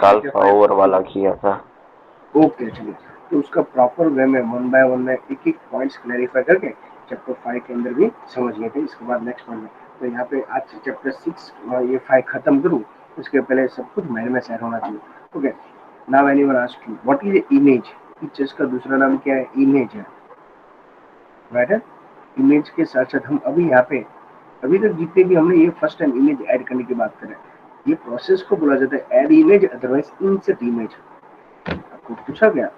एक alpha over वाला किया था। ओके चलिए, तो उसका प्रॉपर वे में 1 बाय 1 में एक एक पॉइंट्स क्लैरिफाई करके चैप्टर 5 के अंदर भी समझ लेते हैं। इसके बाद नेक्स्ट पॉइंट में तो यहाँ पे आज चैप्टर 6 ये 5 खत्म करूँ, उसके पहले सब कुछ माइंड में सेट होना चाहिए। Okay, now anyone ask you what is image? Pictures का दूसरा नाम क्या है? इमेज है, राइट है। इमेज के साथ साथ हम अभी यहाँ पे अभी तक जितने भी हमने ये फर्स्ट टाइम इमेज ऐड करने की बात करें, ये प्रोसेस को बोला जाता है add image, otherwise insert image. आपको पूछा गया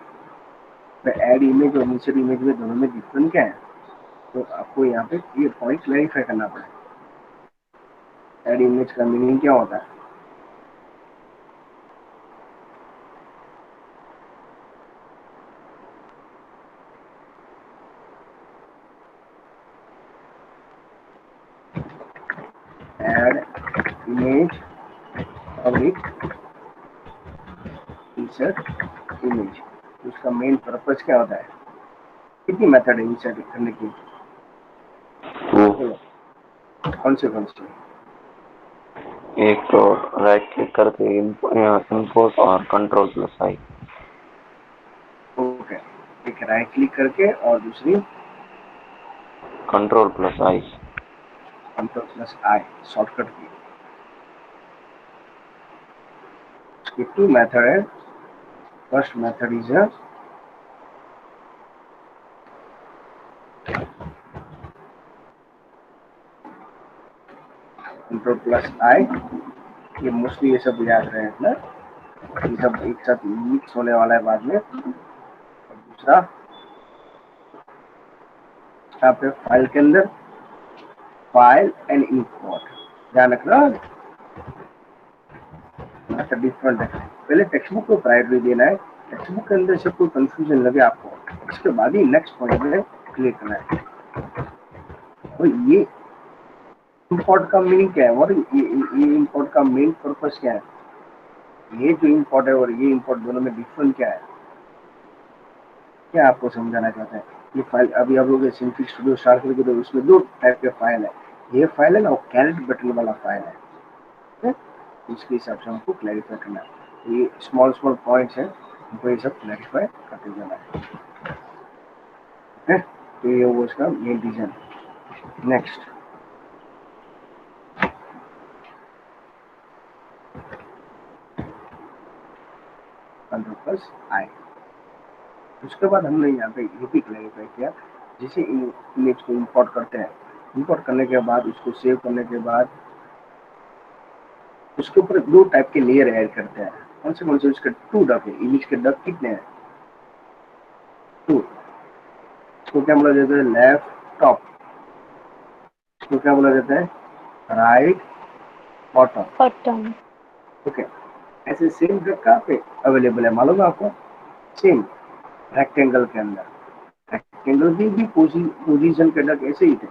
ऐड इमेज और इंसर्ट इमेज में दोनों में डिफरेंस क्या है, तो आपको यहाँ पे ये पॉइंट क्लैरिफाई करना पड़ेगा। ऐड इमेज का मीनिंग क्या होता है? ऐड इमेज और इंसर्ट इमेज, उसका मेन पर्पज क्या होता है? कितनी मेथड है इंसर्ट करने की? कौन से? एक तो राइट क्लिक करके इम्पोर्ट और कंट्रोल+I। ओके, एक राइट क्लिक करके और दूसरी कंट्रोल+I। कंट्रोल+I शॉर्टकट की। इसकी टू मेथड है। First method is control I. ये मोस्टली ये सब याद रहे ना, ये सब एक साथ मिक्स होने वाला है बाद में। और दूसरा यहाँ पे फाइल के अंदर फाइल एंड इंपोर्ट, ध्यान रखना अच्छा डिफरेंट है। पहले टेक्स्ट बुक को प्रायोरिटी देना है, टेक्स्ट बुक के अंदर से कोई कंफ्यूजन लगे आपको, इसके बाद ही नेक्स्ट पॉइंट में क्लिक करना है। तो ये इंपोर्ट का मीनिंग क्या है और ये इंपोर्ट का मेन पर्पस क्या है? ये जो इंपोर्ट है और ये इंपोर्ट दोनों में डिफरेंट क्या है, क्या आपको समझाना चाहते हैं? ये फाइल अभी आप लोग सिंपली स्टूडियो स्टार्ट करके तो उसमें दो टाइप के फाइल है, ये फाइल है ना, वो कैरेट बटन वाला फाइल है, इसके हिसाब से हमको क्लैरिफाई करना है। ये स्मॉल स्मॉल पॉइंट्स है, हमको ये सब क्लैरिफाई करते जाना है। तो ये वो इसका मेन रीजन। नेक्स्ट कंट्रोल+I। उसके बाद हमने यहाँ पे ये भी क्लैरिफाई किया, जैसे इमेज को इंपोर्ट करते हैं, इंपोर्ट करने के बाद उसको सेव करने के बाद उसके ऊपर दो टाइप के लेयर ऐड करते हैं। कौन से? उसके 2 डक है। इमेज के डक कितने हैं? 2। इसको क्या बोला जाता है? Left top. इसको क्या बोला जाता है? Right bottom. ओके, ऐसे सेम डक कहाँ पे अवेलेबल है मालूम है आपको? सेम रेक्टेंगल के अंदर। रेक्टेंगल भी पोजीशन के डक ऐसे ही थे,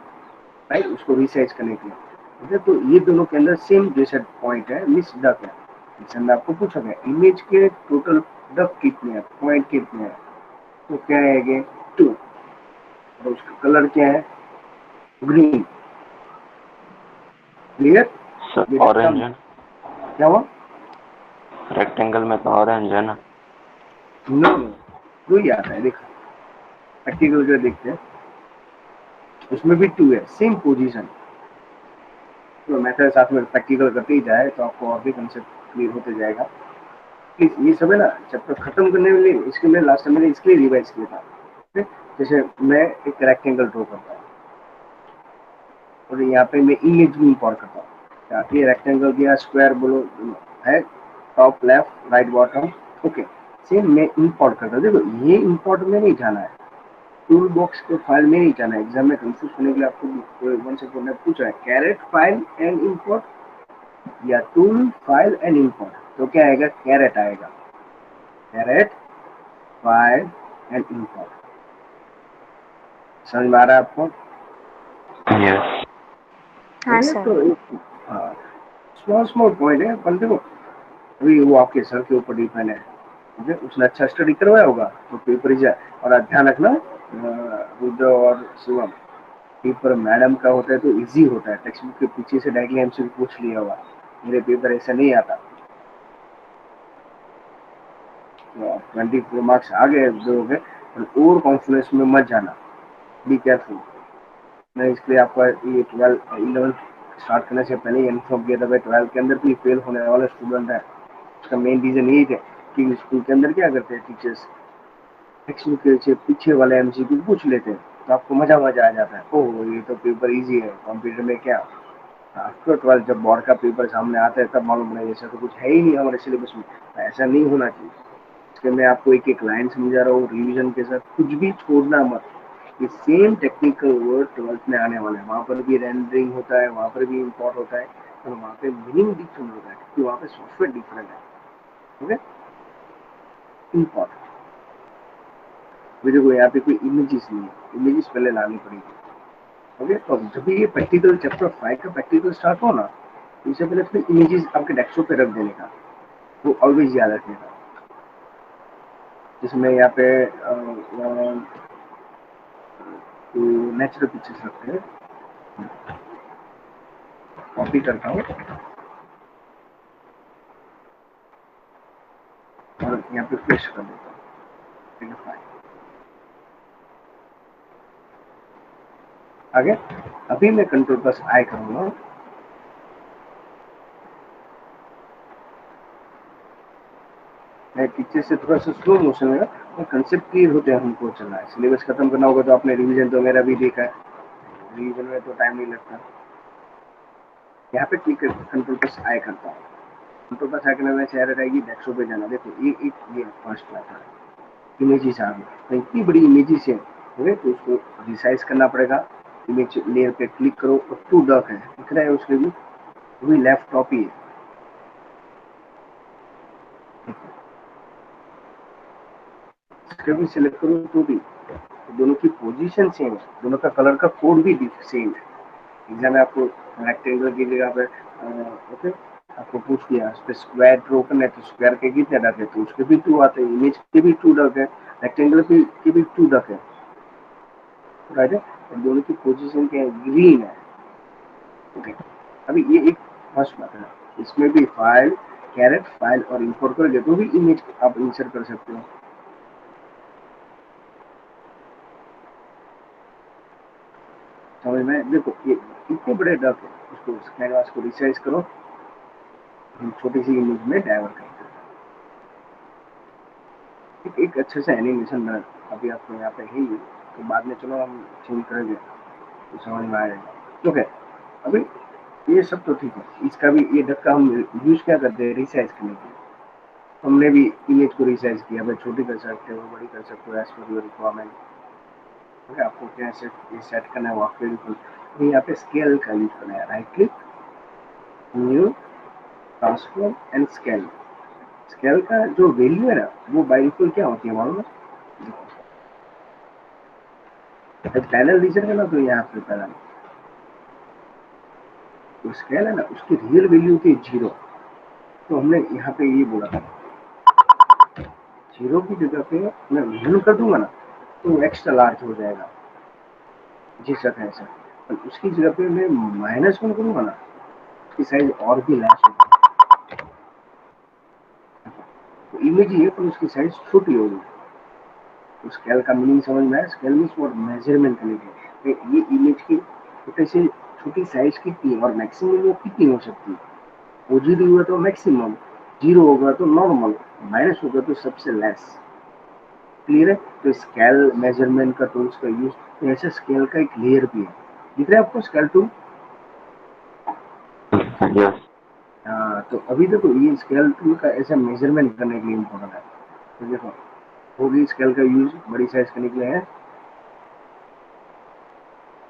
राइट, उसको रिसाइज करने के लिए। ठीक है, तो ये दोनों के अंदर सेम जैसे पॉइंट है, मिस डक है। जैसे मैं आपको पूछा गया इमेज के टोटल डक कितने हैं, पॉइंट कितने हैं, तो क्या है? 2। और उसका कलर क्या है? ग्रीन। क्लियर? ऑरेंज है। क्या हुआ? रेक्टेंगल में तो ऑरेंज है ना? नो, दो ही आता है, देखो प्रैक्टिकल जो देखते हैं उसमें भी 2 है, सेम पोजीशन। तो मेथड साथ में प्रैक्टिकल करते ही जाए तो आपको और भी कंसेप्ट क्लियर होते जाएगा। प्लीज ये सब है ना चैप्टर खत्म करने में इसके लिए लास्ट टाइम मैंने इसके लिए रिवाइज किया था। ठीक? जैसे मैं एक रेक्टेंगल ड्रॉ करता हूँ और यहाँ पे मैं इमेज भी इंपोर्ट करता हूँ। ये रेक्टेंगल दिया, स्क्वायर बोलो है, top left right bottom, okay, same मैं इंपोर्ट करता हूँ। देखो ये इंपोर्ट में नहीं जाना है, टूल बॉक्स के फाइल में नहीं जाना है। एग्जाम में कंफ्यूज करने के लिए आपको वन से पूछा है कैरेट फाइल एंड इंपोर्ट या टूल फाइल एंड इंपोर्ट, तो क्या आएगा? कैरेट आएगा, कैरेट फाइल एंड इंपोर्ट। समझ में आ रहा है आपको? यस। हाँ सर। तो स्मॉल स्मॉल पॉइंट है, पर देखो अभी वो आपके सर के ऊपर डिपेंड है। ठीक है, उसने अच्छा स्टडी करवाया होगा तो पेपर ही जाए। और ध्यान रखना रुद्र और शिवम, पेपर मैडम का होता है तो इजी होता है, टेक्स्ट बुक के पीछे से डायरेक्टली हमसे पूछ लिया होगा। मेरे पेपर ऐसा नहीं आता। 24 मार्क्स आ गए दोगे, और कॉन्फिडेंस में मत जाना, बी केयरफुल। मैं इसलिए आपका ये 11th स्टार्ट करने से पहले इन्फॉर्म किया था भाई 12th के अंदर भी फेल होने वाले स्टूडेंट है। उसका मेन रीजन यही है कि स्कूल के अंदर क्या करते हैं टीचर्स, टेक्स्ट के पीछे वाले एमसीक्यू पूछ लेते हैं, तो आपको मजा आ जाता है, ओह ये तो पेपर इजी है, कंप्यूटर में क्या। आफ्टर 12 जब बोर्ड का पेपर सामने आता है तब मालूम पड़ा ऐसा तो कुछ है ही नहीं हमारे सिलेबस में। ऐसा नहीं होना चाहिए। इसलिए मैं आपको एक एक लाइन समझा रहा हूँ, रिवीजन के साथ कुछ भी छोड़ना मत। ये सेम टेक्निकल वर्ड 12th में आने वाले हैं, वहाँ पर भी रेंडरिंग होता है, वहाँ पर भी इम्पोर्ट होता है, और वहाँ पे मीनिंग डिफरेंट होता है क्योंकि वहाँ पे सॉफ्टवेयर डिफरेंट है। ओके, इम्पोर्ट देखो यहाँ पे कोई इमेजेस नहीं है, इमेजेस पहले लानी पड़ेगी। ओके, तो जब भी ये प्रैक्टिकल चैप्टर 5 का प्रैक्टिकल स्टार्ट हो ना, तो इससे पहले फिर इमेजेस आपके डेस्कटॉप पे रख देने का, वो ऑलवेज याद रखने का। जिसमें यहाँ पे नेचुरल पिक्चर्स रखते हैं, कॉपी करता हूँ और यहाँ पे पेस्ट कर देता हूँ। आगे अभी मैं कंट्रोल प्लस आई करूंगा, मैं पीछे से थोड़ा सा स्लो मोशन में, और कंसेप्ट क्लियर होते हैं हमको चलना है। सिलेबस खत्म करना होगा तो आपने रिवीजन तो मेरा भी देखा है, रिवीजन में तो टाइम नहीं लगता। यहाँ पे क्लिक करके कंट्रोल प्लस आई करता हूँ, कंट्रोल प्लस आई करने में एरर आएगी, डेस्कटॉप पे जाना। देखो ये फर्स्ट क्लास है, इमेजेस आ गई, तो इतनी बड़ी इमेजेस है, तो उसको रिसाइज करना पड़ेगा। इमेज लेयर पे क्लिक करो और टू डॉक है दिख रहा है उसमें भी, वही लेफ्ट टॉप ही है। इसका भी सिलेक्ट करो तो भी दोनों की पोजीशन सेम है, दोनों का कलर का कोड भी सेम है। एग्जाम में आपको रेक्टेंगल की जगह पे ओके आपको पूछ दिया उस पर स्क्वायर ड्रॉ करना है, तो स्क्वायर के कितने डक है, तो उसके भी 2 आते हैं, इमेज के भी 2 डक है, रेक्टेंगल के भी 2 डक है, राइट है। और दोनों की पोजीशन क्या है, ग्रीन है। ओके, अभी ये एक फर्स्ट बात है, इसमें भी फाइल कैरेट फाइल और इंपोर्ट करोगे तो भी इमेज आप इंसर्ट कर सकते हो। समझ में, देखो ये इतने बड़े डक है, उसको कैनवास को रिसाइज करो, हम छोटी सी इमेज में डाइवर्ट करते हैं। एक अच्छे से एनिमेशन बना, अभी आपको यहाँ पे है, तो बाद में चलो हम चेंज करेंगे तो समझ में आ जाएगा। ओके, अभी ये सब तो ठीक है, इसका भी ये डक का हम यूज क्या करते हैं, रिसाइज करने के लिए। हमने भी इमेज को रिसाइज किया, भाई छोटी कर सकते हो, बड़ी कर सकते हो, as per your requirement. Okay, आपको क्या सेट करना है वो आपके बिल्कुल। यहाँ पे स्केल का यूज करना है, right click, new, transform and scale. Scale का जो वैल्यू है ना, वो बाय डिफॉल्ट क्या होती है मालूम है, पैनल रीजन है ना, तो यहाँ पे पैनल तो स्केल है ना, उसकी रियल वैल्यू होती है 0। तो हमने यहाँ पे ये बोला था 0 की जगह पे मैं वैल्यू कर दूंगा ना, तो एक्स्ट्रा लार्ज हो जाएगा जिस तरह से, और उसकी जगह पे मैं -1 करूंगा ना, उसकी साइज और भी लेस होगी। तो इमेज ही है पर उसकी साइज छोटी होगी। तो स्केल का मीनिंग समझ में आया, स्केल मीन्स फॉर मेजरमेंट करने के लिए ये इमेज की छोटे से छोटी साइज कितनी और मैक्सिमम वो कितनी हो सकती है। पॉजिटिव होगा तो मैक्सिमम, 0 होगा तो नॉर्मल, माइनस होगा तो सबसे लेस। क्लियर है। तो स्केल मेजरमेंट का टूल्स का यूज, तो ऐसे स्केल का एक लेयर भी है, दिख रहा है आपको स्केल टूल। यस हाँ, तो अभी देखो ये स्केल टूल का ऐसा मेजरमेंट करने के लिए इम्पोर्टेंट है। तो देखो होगी स्केल का यूज बड़ी साइज करने के लिए है,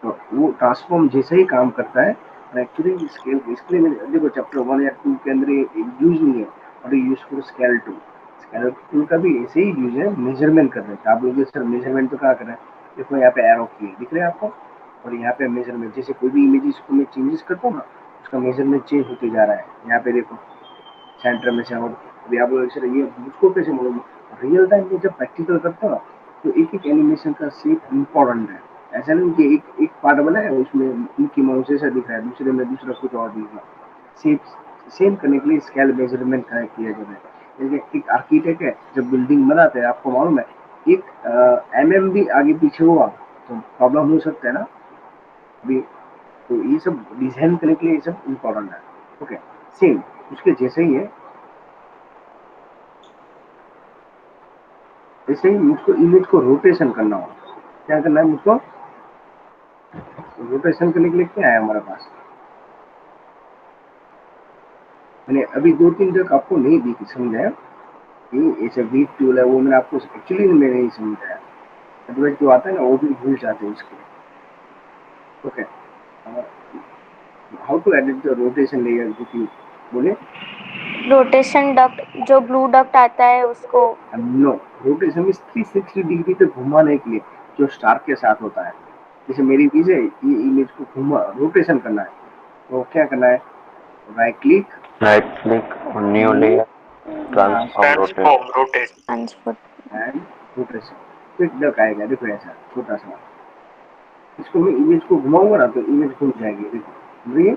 तो वो ट्रांसफॉर्म जैसे ही काम करता है। एक्चुअली स्केल इसके लिए देखो चैप्टर 1 या 2 के अंदर यूज नहीं है, और use for scale tool. Scale tool का भी ऐसे ही यूज है, मेजरमेंट कर रहे हैं आप लोग। सर मेजरमेंट तो क्या कर रहे हैं, देखो यहाँ पे एरो की दिख रहे हैं आपको, और यहाँ पे मेजरमेंट, जैसे कोई भी इमेज को मैं चेंजेस करता हूँ ना, उसका मेजरमेंट चेंज होते जा रहा है। यहाँ पे देखो सेंटर में से, और अभी आप लोग सर ये मुझको कैसे मालूम, रियल टाइम में जब प्रैक्टिकल करते हो ना, तो एक एक एनिमेशन का शेप इम्पोर्टेंट है। ऐसा नहीं कि एक पार्ट बना है उसमें मिकी माउस जैसा दिख रहा है, दूसरे में दूसरा कुछ और दिख रहा है। शेप सेम करने के लिए स्केल मेजरमेंट कनेक्ट किया जाता है। एक आर्किटेक्ट है, जब बिल्डिंग बनाते हैं आपको मालूम है एक एमएम भी आगे पीछे हुआ तो प्रॉब्लम हो सकता है ना अभी। तो ये सब डिजाइन करने के लिए ये सब इम्पोर्टेंट है। ओके, सेम उसके जैसे ही है, ऐसे ही मुझको इमेज को रोटेशन करना होगा। क्या करना है मुझको? रोटेशन करने के लिए क्या है हमारे पास? मैंने अभी 2-3 तक आपको नहीं दी समझाया कि ऐसे वीट टूल है, वो मैंने आपको एक्चुअली में नहीं समझाया। अदरवाइज जो आता है ना वो भी भूल जाते हैं उसके। Okay, how to edit the rotation layer जो बोले? रोटेशन डक्ट, जो ब्लू डक्ट आता है उसको। नो, रोटेशन इज 360 डिग्री पे घुमाने के लिए, जो स्टार के साथ होता है। जैसे मेरी इमेज है, ये इमेज को घुमा रोटेशन करना है तो क्या करना है? Right click on new layer, transform rotate. Transfer. And rotation. तो एक डक आएगा, देखो ऐसा छोटा सा। इसको मैं इमेज को घुमाऊंगा ना तो इमेज घूम जाएगी। देखो ये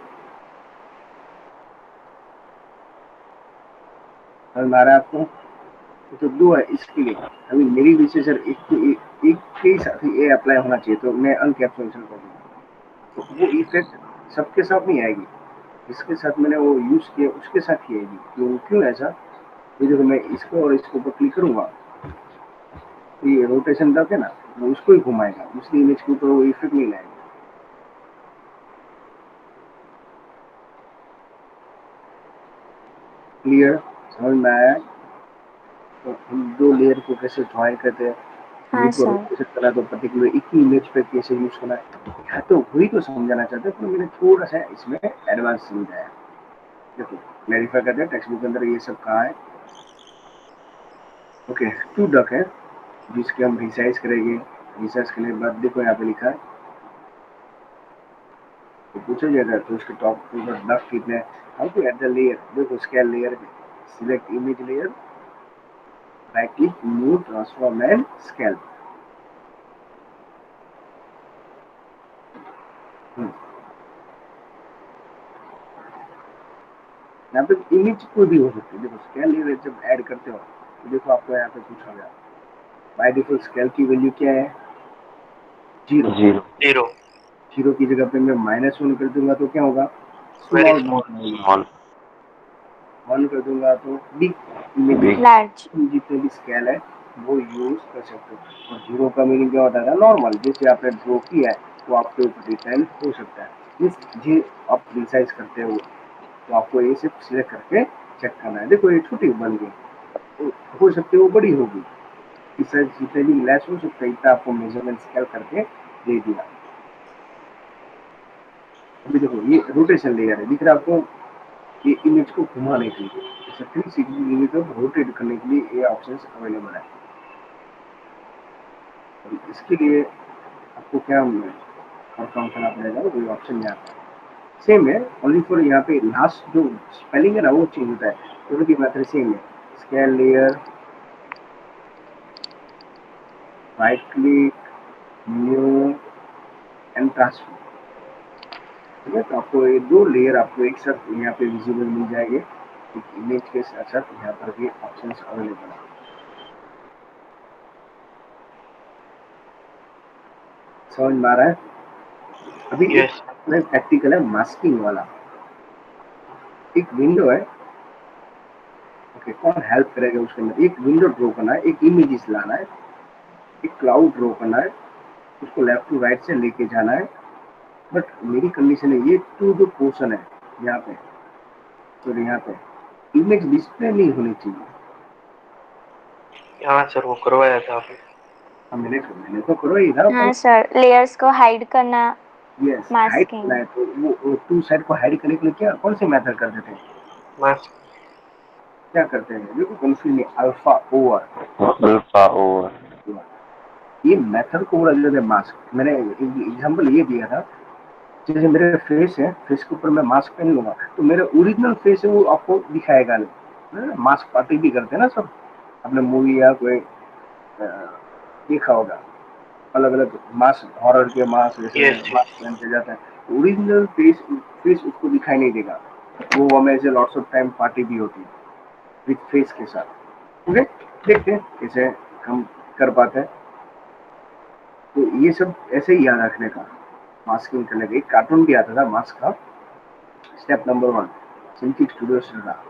समझ में आ रहा है आपको? तो दो है इसके लिए। अभी मेरी विशेष एक के ही साथ ही ए अप्लाई होना चाहिए, तो मैं अनकैप्सुलेशन कर दूंगा। तो वो इफेक्ट सबके साथ नहीं आएगी, जिसके साथ मैंने वो यूज किया उसके साथ ही आएगी। तो क्यों ऐसा? ये देखो, मैं इसको और इसको ऊपर क्लिक करूंगा, ये रोटेशन करके है ना, वो उसको ही घुमाएगा, दूसरी इमेज के ऊपर वो इफेक्ट नहीं लाएगा। क्लियर? समझ में आया? तो हम दो लेयर को कैसे ज्वाइन करते हैं, हाँ उनको सर। रोटेशन करना, तो पर्टिकुलर एक ही इमेज पे कैसे यूज करना है, हाँ, तो वही तो समझाना चाहते हैं, तो मैंने थोड़ा सा इसमें एडवांस समझाया। देखो क्लैरिफाई करते हैं, टेक्स्ट बुक के अंदर ये सब कहा है। ओके, टू डक है जिसके हम रिसाइज करेंगे। रिसाइज करने के बाद देखो यहाँ पे लिखा है, तो पूछा जाएगा तो उसके टॉप के ऊपर डक कितने, how to add the layer. देखो scale layer, select image layer, right click, move, transform and scale. यहाँ पे इमेज कोई भी हो सकती है। देखो स्केल लेयर जब ऐड करते हो तो देखो आपको यहाँ पे पूछा गया बाय डिफॉल्ट स्केल की वैल्यू क्या है? 0। जीरो की जगह पे मैं -1 कर दूंगा तो क्या होगा? स्मॉल। Small. 1 कर दूंगा तो बिग इमेज। लार्ज। जितने भी स्केल है वो यूज कर सकते हो। और 0 का मीनिंग क्या होता है? नॉर्मल, जैसे आपने ड्रॉ किया है तो आपके ऊपर डिपेंड हो सकता है। ये आप रिसाइज करते हो तो आपको ये सिर्फ सिलेक्ट करके चेक करना है। देखो ये छोटी बन गई, तो हो सकती है वो बड़ी होगी, इस साइज जितने भी लेस हो सकता है, इतना आपको मेजरमेंट स्केल करके दे दिया। अभी देखो ये रोटेशन लेयर है, दिख रहा है आपको? ये इमेज को घुमाने के लिए, जैसे 360 डिग्री को रोटेट करने के लिए ये ऑप्शन अवेलेबल है। और इसके लिए आपको क्या परफॉर्म करना पड़ेगा, वही ऑप्शन यहाँ पे सेम है, ओनली फॉर यहाँ पे लास्ट जो स्पेलिंग है ना वो चेंज होता है। दोनों की मेथड सेम है। Scale layer, right click, new and transform. ठीक है, तो आपको ये दो लेयर आपको एक साथ यहाँ पे विजिबल मिल जाएंगे। एक इमेज के साथ साथ यहाँ पर भी ऑप्शन अवेलेबल है। समझ में आ रहा है? अभी Yes. एक प्रैक्टिकल है मास्किंग वाला। एक विंडो है, ओके, कौन हेल्प करेगा उसके अंदर? एक विंडो ड्रॉ करना है, एक इमेजेस लाना है, एक क्लाउड ड्रॉ करना है, उसको लेफ्ट टू राइट से लेके जाना है। बट मेरी कंडीशन है ये टू जो पोर्शन है यहाँ पे, तो यहाँ पे इमेज डिस्प्ले नहीं होनी चाहिए। हाँ सर, वो करवाया था आपने। मैंने तो करो ही था। हाँ सर, लेयर्स को हाइड करना, यस, हाइड मास्किंग। करना है तो वो टू साइड को हाइड करने के लिए क्या कौन से मेथड करते थे? मास्क। क्या करते हैं? देखो कंफ्यूज नहीं, अल्फा ओवर। Alpha over. ये मेथड को बोला जाता है मास्क। मैंने एग्जांपल ये दिया था, जैसे मेरे फेस है, फेस के ऊपर मैं मास्क पहन लूंगा तो मेरा ओरिजिनल फेस है वो आपको दिखाएगा नहीं। मास्क पार्टी भी करते हैं ना सब, आपने मूवी या कोई देखा होगा, अलग अलग मास्क, हॉरर के मास्क जैसे मास्क पहनते जाते हैं, ओरिजिनल फेस फेस उसको दिखाई नहीं देगा। वो हमें ऐसे लॉट्स ऑफ टाइम पार्टी भी होती है। विद फेस के साथ। ओके, देखते हैं कैसे हम कर पाते हैं। तो ये सब ऐसे ही याद रखने का, मास्किंग करने का। एक कार्टून भी आता था मास्क का, स्टेप नंबर 1 सिंथिक स्टूडियो चल रहा।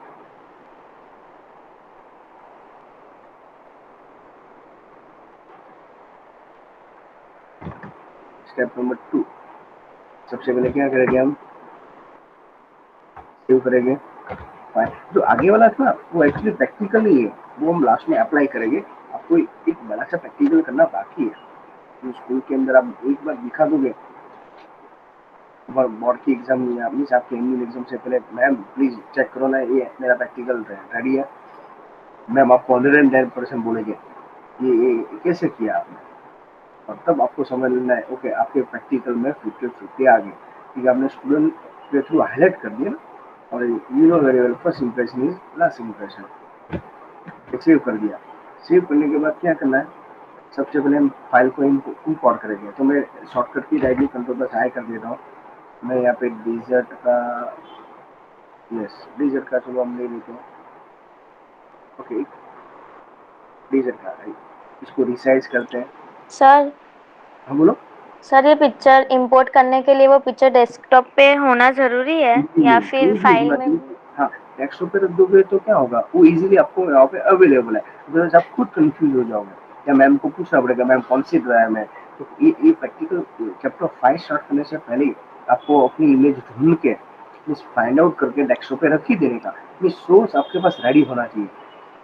स्टेप नंबर 2, सबसे पहले क्या करेंगे हम, सेव करेंगे फाइल। जो आगे वाला था वो एक्चुअली प्रैक्टिकल नहीं है, वो हम लास्ट में अप्लाई करेंगे। आपको एक बड़ा सा प्रैक्टिकल करना बाकी है, तो स्कूल के अंदर आप एक बार दिखा दोगे बोर्ड की एग्जाम या मीन्स आपके एनुअल एग्जाम से पहले, मैम प्लीज चेक करो ना, ये मेरा प्रैक्टिकल रेडी है। मैम आपको 110% बोलेंगे ये कैसे किया आपने, और तब आपको समझ लेना है ओके आपके प्रैक्टिकल में 50-50 आ गए, क्योंकि आपने स्टूडेंट के थ्रू हाईलाइट कर दिया ना। और you know very well first impression is last impression. Save कर दिया। सेव करने के बाद क्या करना है, सबसे पहले हम फाइल को इंपोर्ट करेंगे। तो मैं शॉर्टकट की डायरेक्टली कंट्रोल पर हाई कर देता हूँ। मैं यहाँ पे डेजर्ट का, यस डेजर्ट का चलो हम ले लेते हैं। ओके, डेजर्ट का इसको रिसाइज करते हैं। सर हाँ बोलो। सर ये पिक्चर इंपोर्ट करने के लिए वो पिक्चर डेस्कटॉप पे होना जरूरी है या फिर कोई भी फाइल बात में नहीं। भी? हाँ, डेस्कटॉप पे रख दोगे तो क्या होगा, वो इजीली आपको यहाँ पे अवेलेबल है। अदरवाइज आप खुद कंफ्यूज हो जाओगे, या मैम को पूछना पड़ेगा मैम कौन सी ड्राइव में। तो ये प्रैक्टिकल चैप्टर 5 स्टार्ट करने से पहले ही आपको अपनी इमेज ढूंढ के मीन्स फाइंड आउट करके डेस्कटॉप पे रख ही देने का, मीन्स सोर्स आपके पास रेडी होना चाहिए।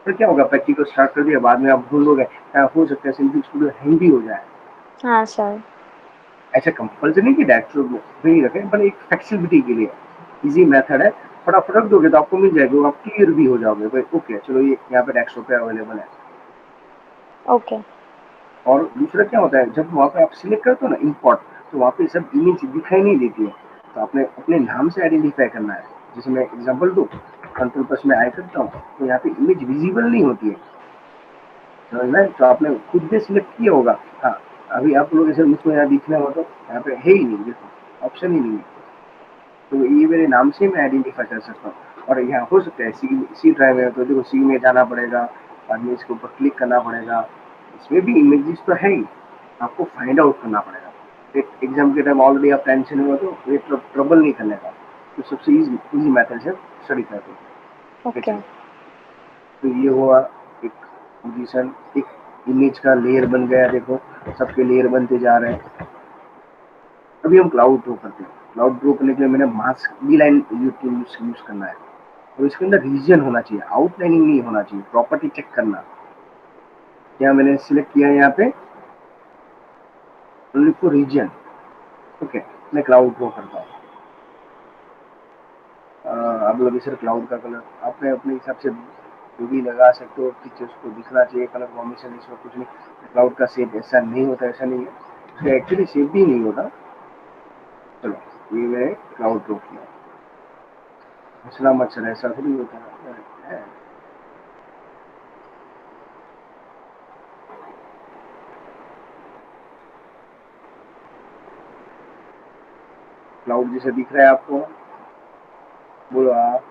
फिर क्या होगा, प्रैक्टिकल स्टार्ट कर दिया, बाद में आप ढूंढोगे, हो सकता है सिंपल स्टूडियो हैंग भी हो जाए। हाँ सर। ऐसा कंपल्सरी नहीं कि डेस्कटॉप में ही रखें, पर एक फ्लेक्सिबिलिटी के लिए इजी मेथड है। फटाफट रख दोगे तो आपको मिल जाएगा, वो आप क्लियर भी हो जाओगे भाई ओके चलो ये यहाँ पे डेस्कटॉप पे अवेलेबल है। ओके। और दूसरा क्या होता है, जब वहाँ पे आप सिलेक्ट करते हो ना इंपोर्ट, तो वहाँ पे सब इमेज दिखाई नहीं देती है, तो आपने अपने नाम से आइडेंटिफाई करना है। जैसे मैं एग्जांपल दूँ, कंट्रोल प्लस में आई करता हूँ तो यहाँ पे इमेज विजिबल नहीं होती है, समझ में? तो आपने खुद से सिलेक्ट किया होगा। हाँ, अभी आप लोग जैसे मुझको यहाँ दिखना हो तो यहाँ पे है ही नहीं, देखो ऑप्शन ही नहीं है, तो ये मेरे नाम से मैं आइडेंटिफाई कर सकता हूँ। और यहाँ हो सकता है सी ड्राइव है तो देखो सी में जाना पड़ेगा, बाद में इसके ऊपर क्लिक करना पड़ेगा, इसमें भी इमेजेस तो है ही, आपको फाइंड आउट करना पड़ेगा। एक एग्जाम के टाइम ऑलरेडी आप टेंशन हुआ तो ये ट्रबल नहीं करने का, तो सबसे इजी मेथड से स्टडी करते हैं। ओके। तो ये हुआ एक पोजीशन, एक इमेज का लेयर बन गया, देखो सबके लेयर बनते जा रहे हैं। अभी हम क्लाउड ड्रॉ करते हैं। क्लाउड ड्रॉ करने के लिए मैंने मास्क बी लाइन यूज करना है, और इसके अंदर रीजन होना चाहिए, आउटलाइनिंग नहीं होना चाहिए। प्रॉपर्टी चेक करना, क्या मैंने सिलेक्ट किया है यहाँ पे लिखो रीजन। ओके, मैं क्लाउड ड्रॉ करता हूँ। आप लोग सर क्लाउड का कलर आपने अपने हिसाब से जो भी लगा सकते हो, टीचर्स को दिखना चाहिए कलर कॉम्बिनेशन, इसमें कुछ नहीं। क्लाउड का शेप ऐसा नहीं होता, ऐसा नहीं है, उसका एक्चुअली शेप भी नहीं होता। चलो ये मैंने क्लाउड ड्रॉ किया, हंसना मच्छर ऐसा थोड़ी होता है। क्लाउड जैसे दिख रहा है आपको, बोलो आप।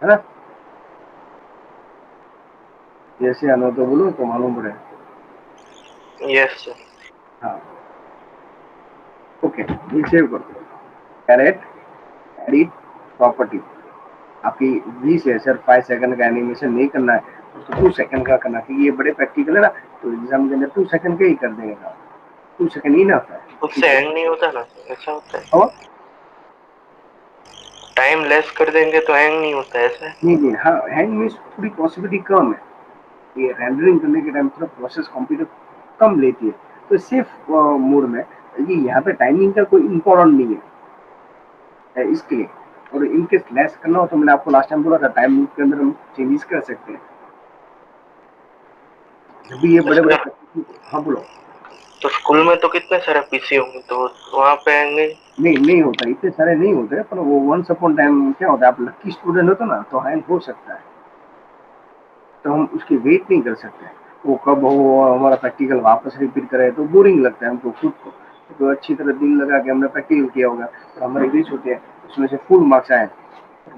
है ना, जैसे आना तो बोलो तो मालूम पड़े। Yes sir. हाँ ओके, ये सेव कर दो। कैरेट एडिट प्रॉपर्टी आपकी 20 है सर, 5 सेकंड का एनिमेशन नहीं करना है, तो 2 सेकंड का करना, क्योंकि ये बड़े प्रैक्टिकल है ना, तो एग्जाम के अंदर 2 सेकंड का ही कर देगा। 2 सेकंड ही ना होता है, उससे हैंग नहीं होता ना, ऐसा होता है? और टाइम लेस कर देंगे तो हैंग नहीं होता है ऐसा? नहीं हाँ, हैंग में थोड़ी पॉसिबिलिटी कम है, ये रेंडरिंग करने के टाइम थोड़ा प्रोसेस कंप्यूटर कम लेती है, तो सेफ मोड में ये यहाँ पे टाइमिंग का कोई इम्पोर्टेंट नहीं है इसके लिए। और इनकेस लेस करना हो तो मैंने आपको लास्ट टाइम बोला था टाइम के अंदर हम चेंजेस कर सकते हैं, जब भी ये बड़े बड़े। हाँ बोलो। तो स्कूल में तो कितने सारे पीसी होंगे, तो वहाँ पे हैंग नहीं होता, इतने सारे नहीं होते, पर वो वंस अपॉन टाइम क्या होता है, आप लकी स्टूडेंट हो तो ना तो हैंग हो सकता है, तो हम उसकी वेट नहीं कर सकते। वो कब हो हमारा प्रैक्टिकल वापस रिपीट करे तो बोरिंग लगता है हमको खुद को, तो अच्छी तरह दिल लगा के हमने प्रैक्टिकल किया होगा और हमारे रीच होते हैं, उसमें से फुल मार्क्स आए,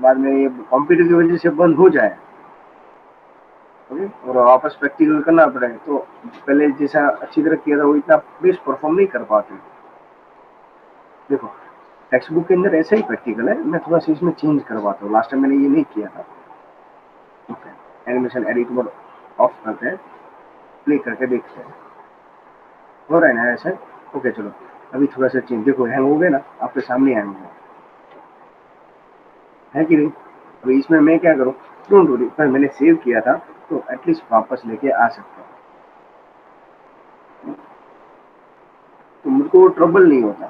बाद में ये कंप्यूटर की वजह से बंद हो जाए और वापस प्रैक्टिकल करना पड़े, तो पहले जैसा अच्छी तरह किया था वो इतना बेस्ट परफॉर्म नहीं कर पाते। देखो टेक्स्ट बुक के अंदर ऐसा ही प्रैक्टिकल है, मैं थोड़ा सा इसमें चेंज करवाता हूँ, लास्ट टाइम मैंने ये नहीं किया था। Okay, animation edit mode of करते हैं, प्ले करके देखते हैं हो रहा है ना ऐसा। ओके चलो अभी थोड़ा सा चेंज, देखो हैंग हो गया ना, आपके सामने हैंग हुआ है कि नहीं। अभी इसमें मैं क्या करूँ, डोंट वरी, पर मैंने सेव किया था तो एटलीस्ट वापस लेके आ सकता हूँ, तो मुझको ट्रबल नहीं होता।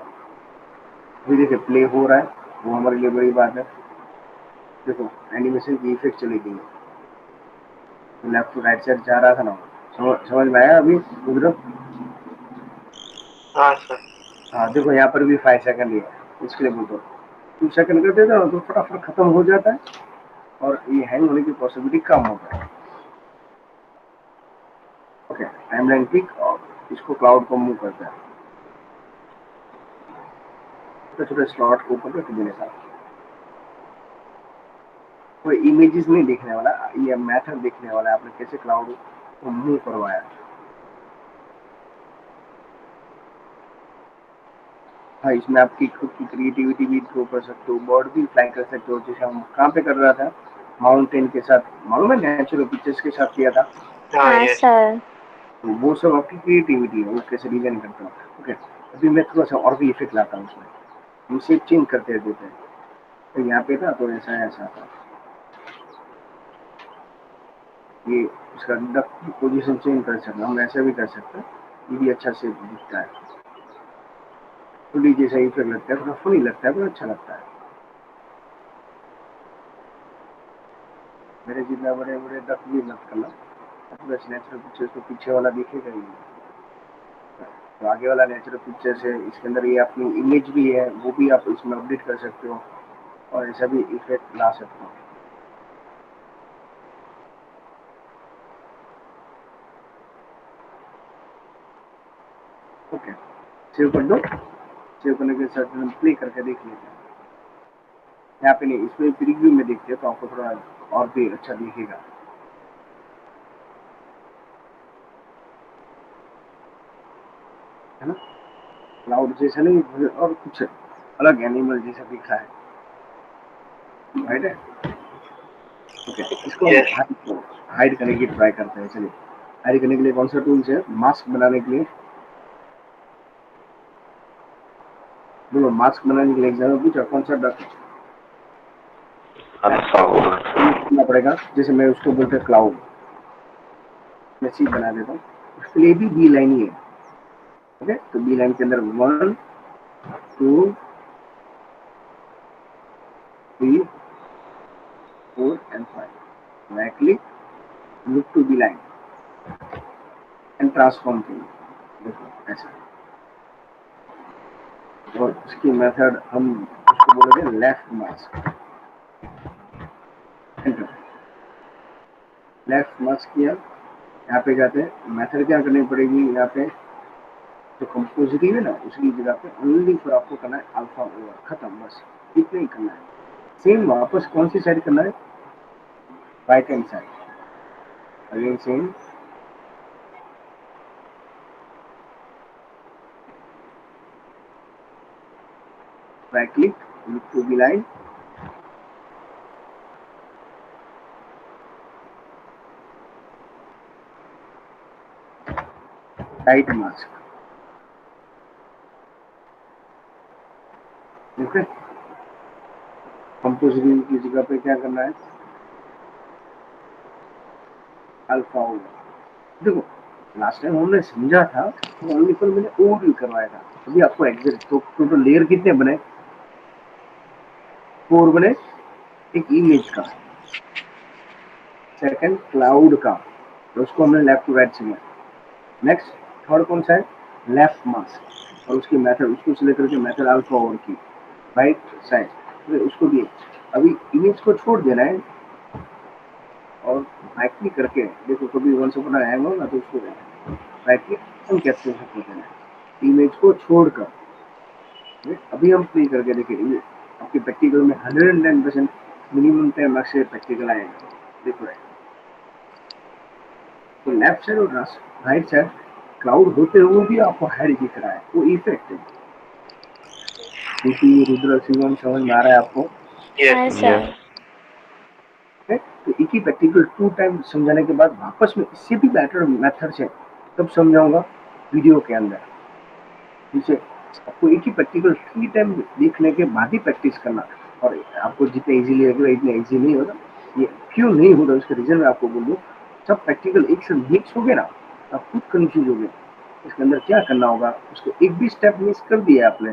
अभी देखिए प्ले हो रहा है, वो हमारे लिए बड़ी बात है। देखो एनिमेशन की इफेक्ट चली गई, लेफ्ट टू राइट साइड जा रहा था ना, समझ में आया अभी उधर। हाँ सर। हाँ देखो यहाँ पर भी 5 सेकंड ही है, इसके लिए बोलते 2 सेकंड कर देता तो फटाफट खत्म हो जाता है और ये हैंग होने की पॉसिबिलिटी कम होता है। ओके, टाइमलाइन पिक और इसको क्लाउड को मूव करता है, छोटे स्लॉट को ऊपर रख देने का, कोई इमेजेस नहीं देखने वाला, ये मैथड देखने वाला है आपने कैसे क्लाउड को मूव करवाया। हाँ इसमें आपकी खुद की क्रिएटिविटी भी थ्रो कर सकते हो, बर्ड भी फ्लाई कर सकते हो, जैसे हम कहाँ पे कर रहा था, माउंटेन के साथ, मालूम है नेचुरल पिक्चर्स के साथ किया था। हाँ सर। तो वो सब आपकी क्रिएटिविटी है, वो कैसे डिजाइन करते हो। ओके अभी मैं थोड़ा सा और भी इफेक्ट लाता हूँ उसमें, हम शेप चेंज करते देते हैं, तो यहाँ पे था तो ऐसा ऐसा था, ये उसका पोजीशन चेंज कर सकते हम, ऐसा भी कर सकते हैं, ये भी अच्छा शेप दिखता है, थोड़ी जैसा इफेक्ट लगता है, थोड़ा फनी लगता है, पर अच्छा लगता है। मेरे जितना बड़े बड़े डक भी मत करना, बस नेचुरल पिक्चर्स तो पीछे वाला दिखेगा ही, तो आगे वाला नेचुरल पिक्चर्स है, इसके अंदर ये अपनी इमेज भी है, वो भी आप इसमें अपडेट कर सकते हो और ऐसा भी इफेक्ट ला सकते हो। ओके सेव कर दो, सेव करने के साथ हम प्ले करके देख लेते हैं। यहाँ पे नहीं, इसमें प्रीव्यू में देखते हैं तो आपको थोड़ा और भी अच्छा दिखेगा। है ना, क्लाउड जैसा नहीं और कुछ अलग एनिमल जैसा दिखा है, राइट है। ओके इसको हाइड करने की ट्राई करते हैं। चलिए हाइड करने के लिए कौन सा टूल्स है, मास्क बनाने के लिए, बोलो मास्क बनाने के लिए एग्जाम में पूछा कौन सा डक करना पड़ेगा, जैसे मैं उसको बोलते क्लाउड, मैं सी बना देता हूँ, उसके लिए भी बी लाइन ही है। ओके तो बी लाइन के अंदर 1 2 3 4 and 5, right click, look to the line and transform to, देखो ऐसा। और उसकी मेथड हम उसको बोलेंगे left mask, enter, left mask किया, यहाँ पे जाते हैं, मेथड क्या करनी पड़ेगी, यहाँ पे जो कंपोजिटिव है ना उसकी जगह पे ओनली फिर आपको करना है अल्फा ओवर, खत्म, बस इतना ही करना है। सेम वापस कौन सी साइड करना है, right hand side, again same, right click, look to the line, right mask, okay. कंपोजिटिव की जगह पे क्या करना है, अल्फा ओवर। देखो लास्ट टाइम हमने समझा था तो ओनली पर मैंने ओवरव्यू करवाया था, अभी आपको एग्जैक्ट तो टोटल लेयर कितने बने, 4 बने, एक इमेज का, सेकंड क्लाउड का, तो उसको हमने लेफ्ट टू राइट से, नेक्स्ट थर्ड कौन सा है, लेफ्ट मास्क, और उसकी मेथड उसको सिलेक्ट करके मेथड अल्फा ओवर की, राइट साइड, तो उसको भी अभी इमेज को छोड़ देना है और राइट क्लिक करके देखो, कभी वन से हैंग हो ना तो उसको राइट क्लिक हम कैप्चर कर देना है, इमेज को छोड़कर। अभी हम प्ले करके देखेंगे आपके प्रैक्टिकल में 110% मिनिमम 10 मार्क्स से प्रैक्टिकल आएगा। देखो तो लेफ्ट साइड और राइट साइड क्लाउड होते हुए भी आपको हेड दिख रहा है, वो इफेक्ट है। क्योंकि रुद्र शिवम समझ में आ रहा है आपको? हाँ सर। है तो एक ही प्रैक्टिकल 2 टाइम समझाने के बाद वापस में इससे भी बेटर मेथड से तब समझाऊंगा वीडियो के अंदर। ठीक है, आपको एक ही प्रैक्टिकल 3 टाइम देखने के बाद ही प्रैक्टिस करना, और आपको जितना इजीली लगेगा इतना इजी नहीं होगा। ये क्यों नहीं होगा उसका रीजन मैं आपको बोल दूं। सब प्रैक्टिकल एक से मिक्स हो गए ना, आप खुद कंफ्यूज हो गए इसके अंदर क्या करना होगा। उसको एक भी स्टेप मिस कर दिया आपने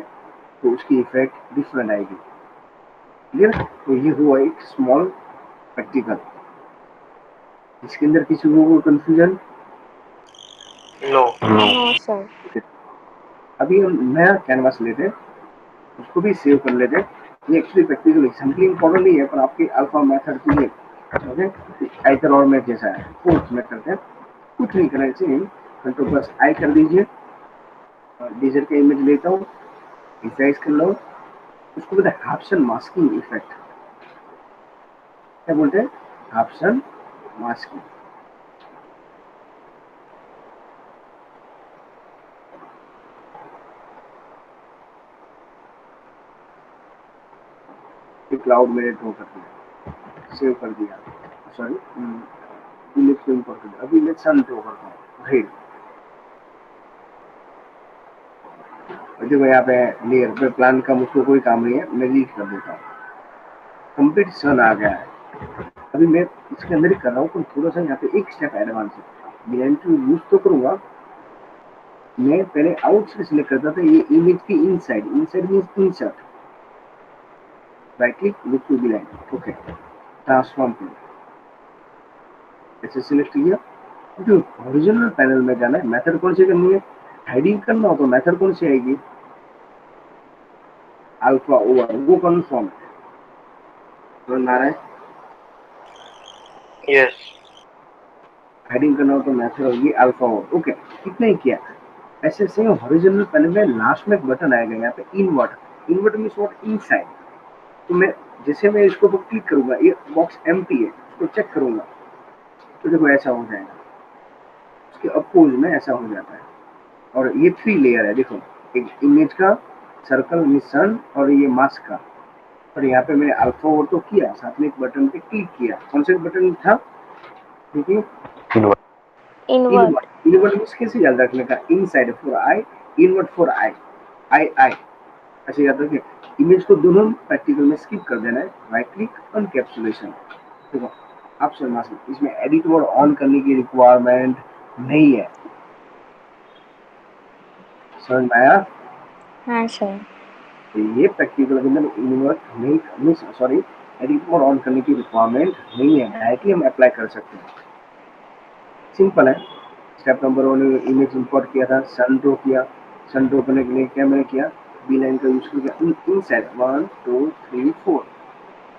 तो उसकी इफेक्ट डिफरेंट आएगी। क्लियर? तो ये हुआ एक स्मॉल प्रैक्टिकल। इसके अंदर किसी को कंफ्यूजन? No sir. अभी हम नया कैनवास लेते हैं, उसको भी सेव कर लेते हैं। ये एक्चुअली प्रैक्टिकल एग्जाम्पल इम्पोर्टेंट नहीं है पर आपके अल्फा मेथड के लिए ओके आइकर और मैथ जैसा है। फोर्थ में करते हैं, कुछ नहीं करना चाहिए, कंट्रोल प्लस आई कर दीजिए। डीजर का इमेज लेता हूँ, रिसाइज कर लो, उसको बोलते हैं हाफसन मास्किंग इफेक्ट। क्या बोलते हैं? हाफसन मास्किंग। क्लाउड में ड्रॉ कर दिया, सेव कर दिया, सॉरी इमेज को इंपोर्ट कर दिया। अभी मैं सन ड्रॉ करता हूँ, रेड। देखो यहाँ पे लेयर पे प्लान का मुझको कोई काम नहीं है, मैं लीड कर देता हूँ। कंप्लीट सन आ गया है। अभी मैं इसके अंदर ही कर रहा हूँ पर थोड़ा सा यहाँ पे एक स्टेप एडवांस है। बिहाइंड टू यूज तो करूंगा, मैं पहले आउट से सिलेक्ट करता था, ये इमेज की inside, inside means insert, right click, look to बिलाइन, ओके, ट्रांसफॉर्म टू, ऐसे सिलेक्ट किया। जो ओरिजिनल पैनल में जाना है, मेथड कौन सी करनी है, हेडिंग करना हो तो मेथड कौन सी आएगी, अल्फा ओवर, वो कन्फर्म है। समझ आ रहा है? यस। हेडिंग करना हो तो मेथड होगी अल्फा ओवर, ओके, इतना ही किया। ऐसे सेम हॉरिजॉन्टल पैनल में लास्ट में एक बटन आएगा यहाँ पे invert. Invert means what, inside. तो मैं जैसे मैं इसको क्लिक करूंगा, ये बॉक्स एम्प्टी है, उसको चेक करूंगा तो देखो ऐसा हो जाएगा, उसके अपोज में ऐसा हो जाता है। और ये 3 लेयर है, देखो एक इमेज का, सर्कल मिशन और ये मास्क का। और यहाँ पे मैंने अल्फा ओवर तो किया, साथ में एक बटन पे क्लिक किया। कौन सा बटन था? क्योंकि इनवर्ट। इनवर्ट, इनवर्ट मींस कैसे याद रखने का, inside for I, invert for I, I I, ऐसे याद रखिए। इमेज को दोनों प्रैक्टिकल में स्किप कर देना है, राइट क्लिक अनकैप्सुलेशन। देखो आप शर्मा से इसमें एडिट मोड ऑन करने की रिक्वायरमेंट नहीं है। समझ में आया? हाँ सर। तो ये प्रैक्टिकल के अंदर इनवर्ट नहीं, सॉरी, एडिट मोड ऑन करने की रिक्वायरमेंट नहीं है, डायरेक्टली हम अप्लाई कर सकते हैं। सिंपल है। स्टेप नंबर 1, इमेज इंपोर्ट किया था, सन ड्रॉ किया। सन ड्रॉ करने के लिए क्या मैंने किया, बी लाइन का यूज किया, inside 1 2 3 4,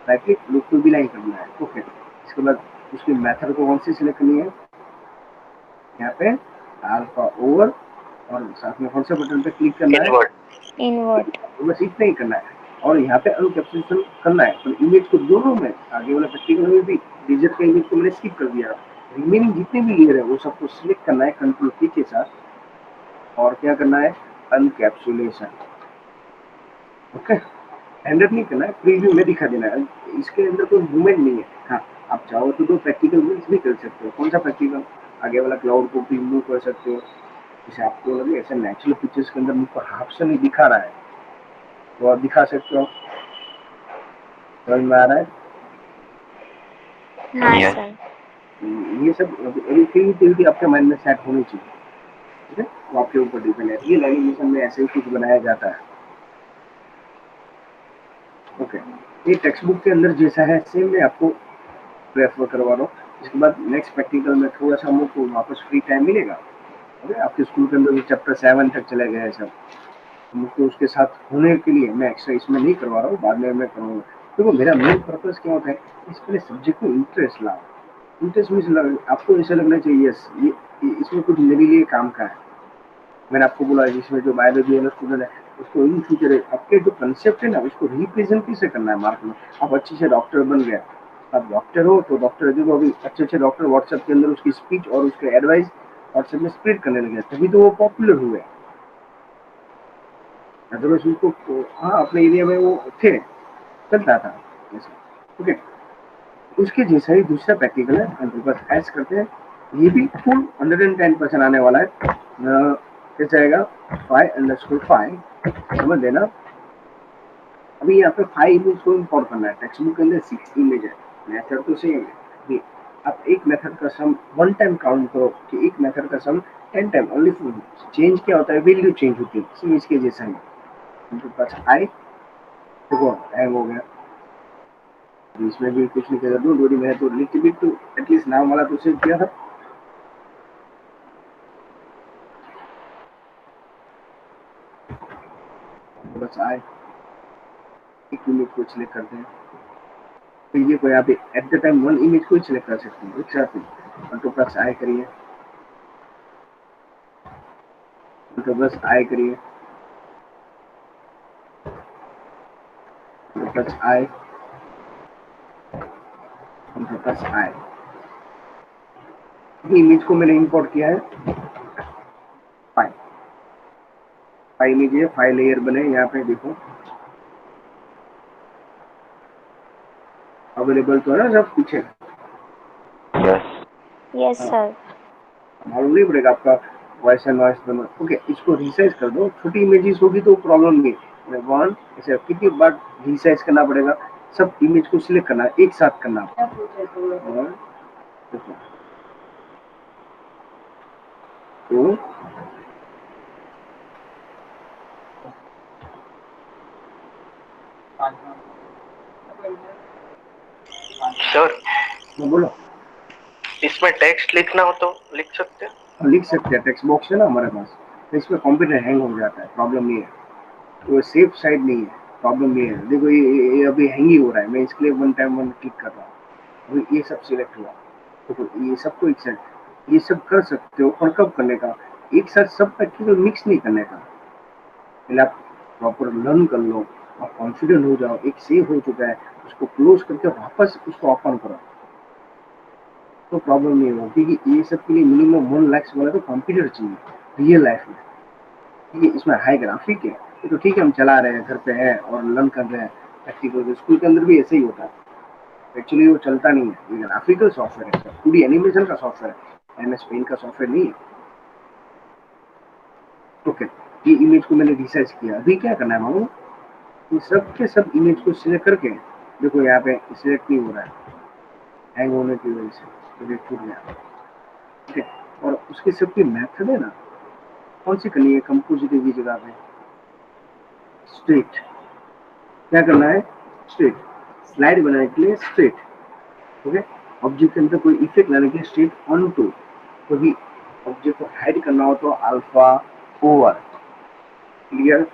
right click, look to B line करना है, ओके। इसके बाद उसकी मेथड को कौन सी सिलेक्ट करनी है, यहाँ पे अल्फा ओवर, और साथ में कौन से बटन पे क्लिक करना है, इनवर्ट। तो बस इतना ही करना है। और यहाँ पे अनकैप्सुलेशन करना है। तो इमेज को दोनों में, आगे वाला प्रैक्टिकल में भी डिजिट का इमेज को मैंने स्किप कर दिया, रिमेनिंग जितने भी लेयर है वो सबको सिलेक्ट करना है कंट्रोल की के साथ, और क्या करना है, अनकैप्सुलेशन, ओके। हैंडल नहीं करना है, प्रीव्यू में दिखा देना है, इसके अंदर कोई मूवमेंट नहीं है। हाँ, आप चाहो तो प्रैक्टिकल मीन्स भी कर सकते हो। कौन सा प्रैक्टिकल, आगे वाला क्लाउड को भी मूव कर सकते हो, जैसे आपको लगे ऐसे नेचुरल पिक्चर्स के अंदर मुझको हाफ से नहीं दिखा रहा है तो आप दिखा सकते हो। समझ में आ रहा है? हाँ सर। ये सब क्रिएटिविटी आपके माइंड में सेट होनी चाहिए, ठीक है, वो आपके ऊपर डिपेंड है। रियल एनिमेशन में ऐसे ही कुछ बनाया जाता है, ओके। ये टेक्स्ट बुक के अंदर जैसा है सेम मैं आपको रेफर करवा रहा हूँ। इसके बाद नेक्स्ट प्रैक्टिकल में थोड़ा सा मुझको वापस फ्री टाइम मिलेगा, ओके। आपके स्कूल के अंदर भी चैप्टर 7 तक चले गए हैं सब, तो मुझको उसके साथ होने के लिए मैं एक्स्ट्रा इसमें नहीं करवा रहा हूँ, बाद में मैं करूँगा। देखो मेरा मेन पर्पज क्या होता है, इस पहले सब्जेक्ट को इंटरेस्ट लाओ। इंटरेस्ट मीन्स आपको ऐसा लगना चाहिए यस ये इसमें कुछ मेरे लिए काम का है, मैंने आपको बोला जिसमें जो बायोलॉजी वाला स्टूडेंट है उसको इन फ्यूचर आपके जो कंसेप्ट है ना उसको रिप्रेजेंट कैसे करना है मार्क में। आप अच्छे से डॉक्टर बन गए, आप डॉक्टर हो तो डॉक्टर देखो अभी अच्छे अच्छे डॉक्टर व्हाट्सएप के अंदर उसकी स्पीच और उसके एडवाइस व्हाट्सएप में स्प्रेड करने लगे, तभी तो वो पॉपुलर हुए। अदरवाइज उसको हाँ अपने एरिया में वो थे, चलता था ऐसा। ओके, उसके जैसा ही दूसरा प्रैक्टिकल है, हम बस ऐस करते हैं, ये भी फुल 110% आने वाला है। कैसे आएगा, 5_5 समझ लेना। अभी यहाँ पे 5 इमेज को इम्पोर्ट करना है, टेक्स्ट बुक के अंदर 6 इमेज है, मेथड तो सेम है। अभी आप एक मेथड का सम 1 टाइम काउंट करो कि एक मेथड का सम 10 टाइम ओनली। चेंज क्या होता है, वैल्यू चेंज होती है, सेम इसके जैसा ही। उनके पास आई देखो हैंग हो गया, इसमें भी कुछ नहीं कर दो डोरी में तो लिख भी तो एटलीस्ट नाम वाला तो सेव किया था। बस आए एक इमेज को सिलेक्ट करते हैं, तो ये कोई आप एट द टाइम 1 इमेज को सिलेक्ट कर सकते हैं एक साथ ही। कंट्रोल प्लस आई करिए, कंट्रोल प्लस आई करिए, कंट्रोल प्लस आई, कंट्रोल प्लस आई। इमेज को मैंने इंपोर्ट किया है, फाइल इमेज है, फाइल लेयर बने यहाँ पे देखो अवेलेबल तो है ना सब पीछे। Yes yes sir. मालूम नहीं पड़ेगा आपका वॉइस एंड नॉइस दोनों। ओके, इसको रिसाइज कर दो, छोटी इमेजेस होगी तो प्रॉब्लम नहीं। वन ऐसे कितनी बार रिसाइज करना पड़ेगा, सब इमेज को सिलेक्ट करना एक साथ करना। और तो सर बोलो, इसमें टेक्स्ट लिखना हो तो लिख सकते हैं? हम लिख सकते हैं, टेक्स्ट बॉक्स है ना हमारे पास, तो इसमें कंप्यूटर हैंग हो जाता है, प्रॉब्लम नहीं है, तो सेफ साइड नहीं है, प्रॉब्लम नहीं है। देखो ये अभी हैंग ही हो रहा है, मैं इसके लिए 1 टाइम 1 क्लिक कर रहा हूँ, अभी ये सब सिलेक्ट हुआ। तो ये सबको एक साथ ये सब कर सकते हो, और कब करने का, एक साथ सब प्रैक्टिकल मिक्स नहीं करने का। पहले आप प्रॉपर लर्न कर लो, आप कॉन्फिडेंट हो जाओ, एक सेव हो चुका है उसको क्लोज करके वापस उसको ओपन करो तो प्रॉब्लम नहीं होगा। क्योंकि ये सब के लिए मिनिमम 1 लाख वाला तो कंप्यूटर चाहिए रियल लाइफ में। क्योंकि इसमें हाई ग्राफिक है, ये तो ठीक है हम चला रहे हैं घर पे है और लर्न कर रहे हैं प्रैक्टिकल, स्कूल के अंदर भी ऐसे ही होता है। एक्चुअली वो चलता नहीं है, ये ग्राफिकल सॉफ्टवेयर है, पूरी एनिमेशन का सॉफ्टवेयर है, एमएस पेंट का सॉफ्टवेयर नहीं है। ओके, ये इमेज को मैंने रिसाइज किया, अभी क्या करना है मालूम, ये सब के सब इमेज को सिलेक्ट करके देखो यहाँ पे सिलेक्ट नहीं हो रहा है, हैंग होने की वजह से तो छूट गया। ठीक है, और उसके सबकी मेथड है ना, कौन सी करनी है, कंपोजिटिव की जगह पे स्ट्रेट। क्या करना है, स्ट्रेट स्लाइड बनाने के लिए स्ट्रेट। ओके, ऑब्जेक्ट के अंदर कोई इफेक्ट लाने के लिए स्ट्रेट ऑन टू, कभी ऑब्जेक्ट को हाइड करना हो तो अल्फा ओवर। क्लियर,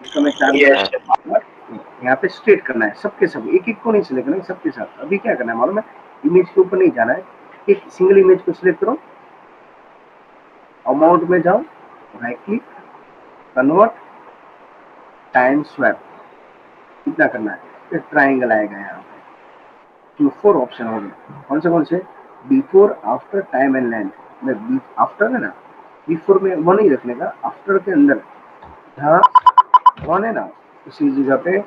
इसका मैं Yes, यहाँ पे स्ट्रेट करना है सबके सब, एक एक को नहीं सिलेक्ट करना है, सबके साथ। अभी क्या करना है मालूम है, इमेज के ऊपर नहीं जाना है, एक सिंगल इमेज को सिलेक्ट करो, अमाउंट में जाओ, right click, convert, time swap, इतना करना है, फिर ट्राइंगल आएगा यहाँ पे। 4 ऑप्शन हो गए, कौन से, before after time and length. में आफ्टर है ना, बिफोर में 1 ही रखने का, आफ्टर के अंदर जहाँ 1 है ना उसी जगह पे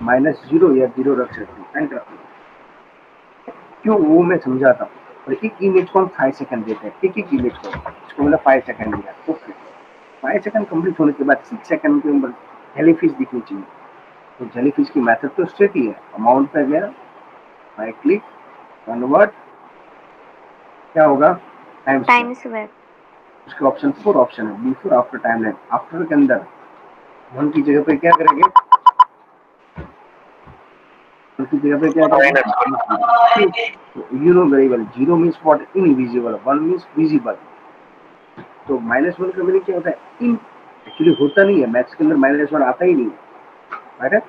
-0 या 0 रख सकते हैं, एंटर। क्यों, वो मैं समझाता हूँ। और एक इमेज को हम 5 सेकंड देते हैं, एक एक इमेज को, इसको मैंने 5 सेकंड दिया। ओके, 5 सेकंड कंप्लीट होने के बाद 6 सेकंड के ऊपर जेलीफिश दिखनी चाहिए। तो जेलीफिश की मेथड तो स्ट्रेट ही है, अमाउंट पे गया, राइट क्लिक, कन्वर्ट, क्या होगा, टाइम स्वेप। उसके ऑप्शन 4 ऑप्शन है, before after time line. After के अंदर 1 की जगह पे क्या करेंगे, 1 की जगह पे क्या करेंगे, you know very well, 0 means what, invisible, 1 means visible. तो -1 का मीनिंग क्या होता है, इन, एक्चुअली होता नहीं है, मैथ्स के अंदर -1 आता ही नहीं है, राइट।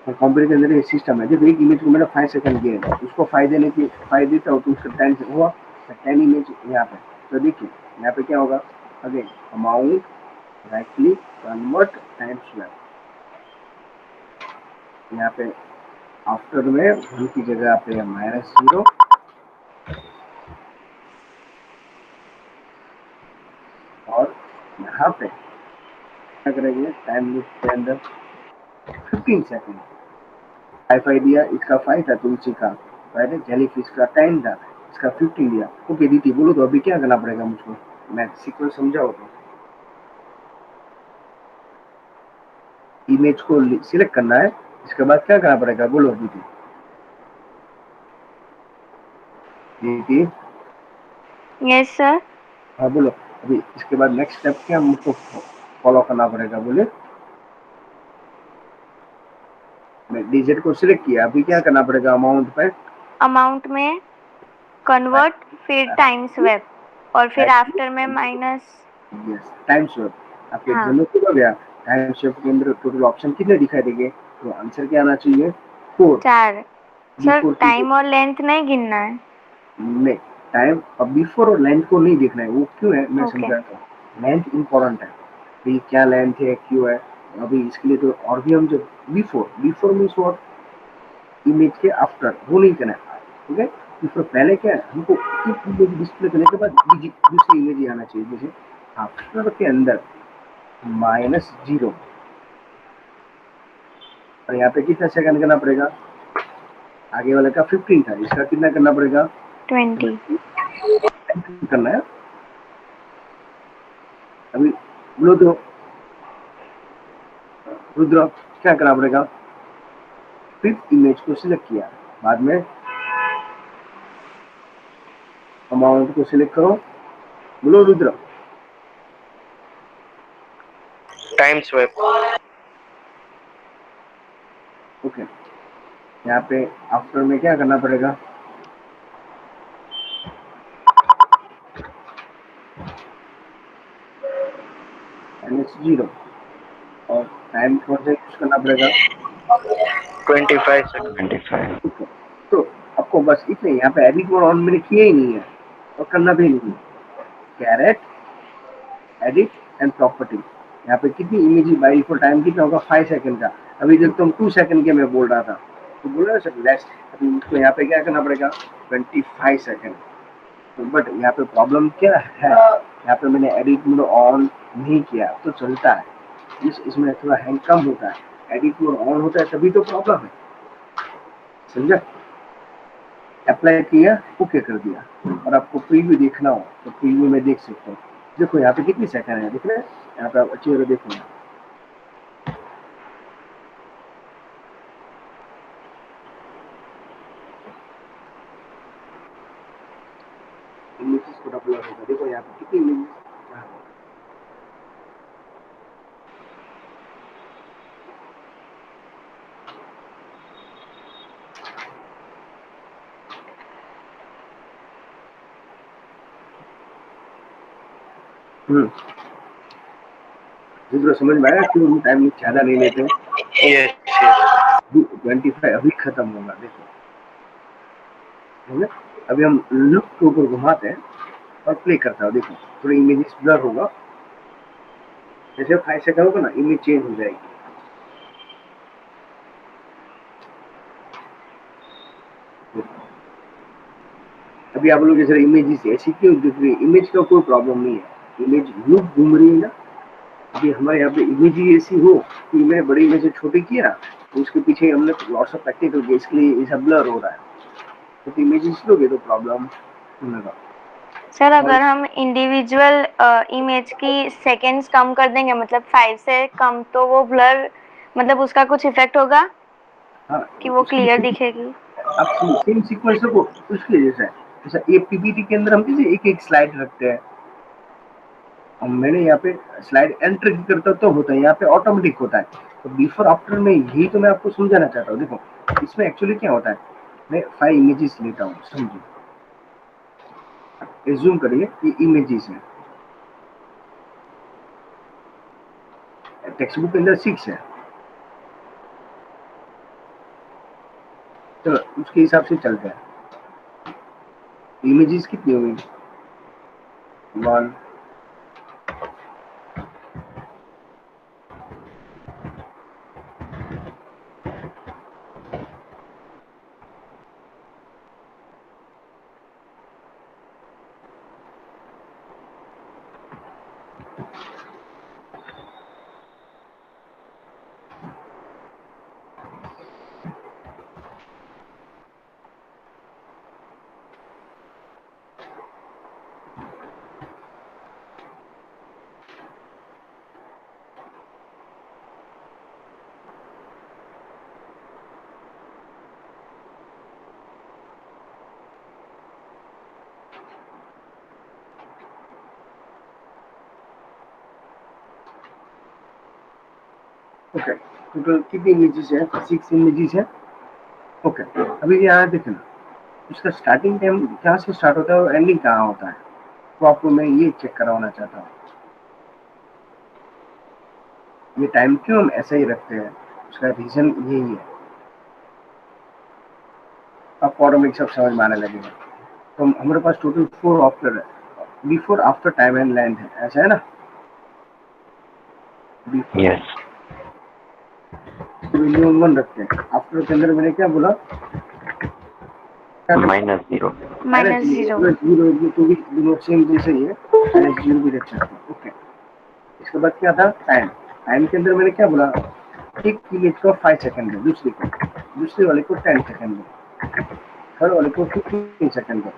तो कंप्यूटर के अंदर ये सिस्टम है। जब एक इमेज को मैंने 5 सेकंड दिए, उसको 5 देने की 5 देता हूँ तो उसका 10 हुआ, 10 इमेज यहाँ पे। तो देखिए यहाँ पे क्या होगा, again amount, right click, convert time swap. यहाँ पे आफ्टर में 1 की जगह पे -0 और यहाँ पे क्या करेंगे, टाइम लूप के अंदर 15 सेकेंड 5 दिया, इसका 5 था तो उसी का पहले जेलीफिश का 10 था, इसका 15 दिया। ओके दीदी बोलो तो अभी क्या करना पड़ेगा मुझको, मैं सीक्वेंस समझाओ तो। इमेज को सिलेक्ट करना है, इसके बाद क्या करना पड़ेगा बोलो दीदी। दीदी यस सर। हाँ बोलो, अभी इसके बाद नेक्स्ट स्टेप क्या मुझको फॉलो करना पड़ेगा बोले। मैं डिजिट को सिलेक्ट किया, अभी क्या करना पड़ेगा, अमाउंट पे अमाउंट में कन्वर्ट, फिर टाइम स्वैप और फिर आफ्टर में माइनस। Yes time swap. आपके हाँ। एग्जाम में क्या हो गया, टाइम स्वैप के अंदर टोटल ऑप्शन कितने दिखाई देंगे, तो आंसर क्या आना चाहिए 4। 4। सर बिफोर टाइम और लेंथ नहीं गिनना है। नहीं, टाइम अब बिफोर और लेंथ को नहीं देखना है, वो क्यों है मैं ओके। समझाता हूँ। लेंथ इम्पोर्टेंट है, भाई क्या लेंथ है क्यों है, अभी इसके लिए तो और भी हम जो बिफोर मीन्स व्हाट, इमेज के आफ्टर वो नहीं करना है, ठीक है। बिफोर पहले क्या है, हमको एक इमेज डिस्प्ले करने के बाद दूसरी इमेज ही आना चाहिए। जैसे आफ्टर के अंदर -0 और यहाँ पे कितना सेकंड करना पड़ेगा, आगे वाले का 15 था, इसका कितना करना पड़ेगा 20। करना है। अभी बोलो तो रुद्र क्या करना पड़ेगा, फिफ्थ इमेज को सिलेक्ट किया, बाद में अमाउंट को सिलेक्ट करो, बोलो रुद्र। Time swap. ओके, यहाँ पे आफ्टर में क्या करना पड़ेगा, -0 और टाइम कौन सा यूज करना पड़ेगा 25 सेकंड। 25। ओके। तो आपको बस इतने, यहाँ पे एडिट मोड ऑन मैंने किया ही नहीं है और करना भी नहीं है। कैरेट एडिट एंड प्रॉपर्टी, यहाँ पे कितनी इमेज बाई डिफॉल्ट टाइम कितना होगा 5 सेकंड का, अभी जब तुम 2 सेकंड के मैं बोल रहा था तो बोल रहे सर लेस, अभी मुझको यहाँ पे क्या करना पड़ेगा 25 सेकंड। बट यहाँ पे प्रॉब्लम क्या है, यहाँ पे मैंने एडिट मोड ऑन नहीं किया तो चलता है, इसमें थोड़ा हैंग कम होता है, एडिट मोड ऑन होता है तभी तो प्रॉब्लम है, समझा। अप्लाई किया, ओके कर दिया, और आपको प्रीव्यू देखना हो तो प्रीव्यू में देख सकते हो। देखो यहाँ पे कितनी सेकंड है, दिख रहे हैं यहाँ पे, आप अच्छी तरह देखो यहाँ। इमेजेस को अपलोड होगा, देखो यहाँ पे कितनी इमेजेस। समझ में आया क्यों हम टाइम ज्यादा नहीं लेते हैं। यस 25 अभी खत्म होगा, देखो है ना? अभी हम लुक के ऊपर घुमाते हैं और प्ले करता है, देखो थोड़ी इमेजेस ब्लर होगा, जैसे 5 सेकंड होगा ना इमेज चेंज हो जाएगी। अभी आप लोग जैसे इमेजेस ऐसी क्यों दिख रही है, इमेज का कोई प्रॉब्लम नहीं है, इमेज लुक घूम रही है ना। अभी हमारे यहाँ पे इमेज ही ऐसी हो कि मैं बड़ी इमेज से छोटी किया तो उसके पीछे हमने लॉट्स ऑफ प्रैक्टिकल के, इसके लिए ऐसा ब्लर हो रहा है, तो इमेजेस लोगे तो प्रॉब्लम होगा। सर अगर हम इंडिविजुअल इमेज की सेकंड्स कम कर देंगे, मतलब 5 से कम, तो वो ब्लर, मतलब उसका कुछ इफेक्ट होगा हाँ कि वो उसके क्लियर लिए दिखेगी? आप सेम सीक्वेंस रखो, उसके लिए जैसा है, जैसा एक पीपीटी के अंदर हम जैसे एक एक स्लाइड रखते हैं, मैंने यहाँ पे स्लाइड एंटर करता तो होता है, यहाँ पे ऑटोमेटिक होता है, तो बिफोर आफ्टर में यही तो मैं आपको समझाना चाहता हूँ। देखो इसमें एक्चुअली क्या होता है, मैं 5 इमेजेस लेता हूँ, समझो एज्यूम करिए ये इमेजेस है, टेक्स्ट बुक के अंदर 6 है, तो उसके हिसाब से चलते हैं। इमेजेस कितनी हुई 1 ओके, टोटल कितनी इमेजेस है? 6 इमेजेस है। ओके, अभी यहाँ देखें ना, उसका स्टार्टिंग टाइम कहाँ से स्टार्ट होता है और एंडिंग कहाँ होता है, तो आपको मैं ये चेक करवाना चाहता हूँ। ये टाइम क्यों हम ऐसा ही रखते हैं, उसका रीजन यही है। आपको ऑटोमेटिक सब समझ में आने लगेगा। तो हमारे पास टोटल 4 आफ्टर है, before after time and length है, ऐसा है ना? यस। वैल्यू 1 रखते हैं। आफ्टर के अंदर मैंने क्या बोला? -0। -0। जीरो तो भी दोनों सेम जैसे ही है, -0 भी रख सकते हैं। ओके, इसके बाद क्या था? टाइम। टाइम के अंदर मैंने क्या बोला? एक इमेज को 5 सेकंड है, दूसरे वाले को 10 सेकंड है, थर्ड वाले को 15 सेकंड है,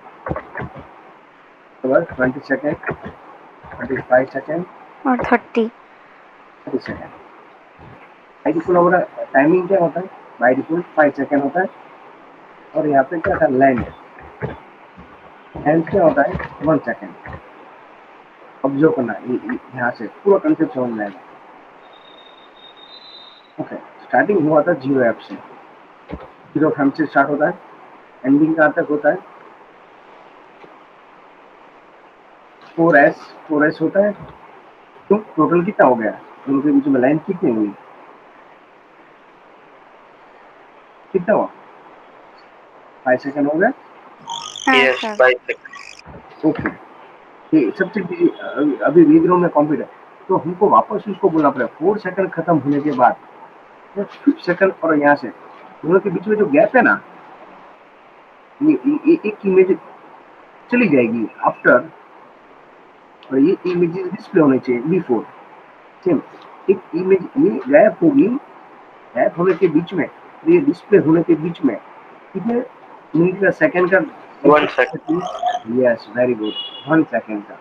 उसके बाद 20 सेकंड, 25 सेकंड, और 30। 30 सेकंड। बाई डिफॉल्ट हमारा टाइमिंग क्या होता है? बाई डिफॉल्ट 5 सेकंड होता है। और यहाँ पे क्या था? लेंथ क्या होता है? 1 सेकंड। ऑब्जर्व करना, यहाँ से पूरा कंसेप्ट समझ में आएगा। ओके, स्टार्टिंग हुआ था 0 एफ से, 0 फ्रेम से स्टार्ट होता है, एंडिंग कहाँ तक होता है? 4S होता है। तो टोटल कितना हो गया? दोनों के बीच में लाइन कितनी हुई? कितना हुआ? 5 सेकंड हो गया। हाँ यस सर। 5 सेकंड। ओके, ये सबसे अभी रीड रो में कंप्लीट है, तो हमको वापस उसको बोलना पड़ेगा 4 सेकंड खत्म होने के बाद 5 सेकंड, और यहाँ से दोनों के बीच में जो गैप है ना, ये एक इमेज चली जाएगी आफ्टर, और ये इमेज डिस्प्ले होने चाहिए बिफोर। सेम एक इमेज ये गैप होगी, गैप होने के बीच में, ये डिस्प्ले होने के बीच में कितने मिनट का, सेकंड का? 1 second. Yes, very good, 1 second का।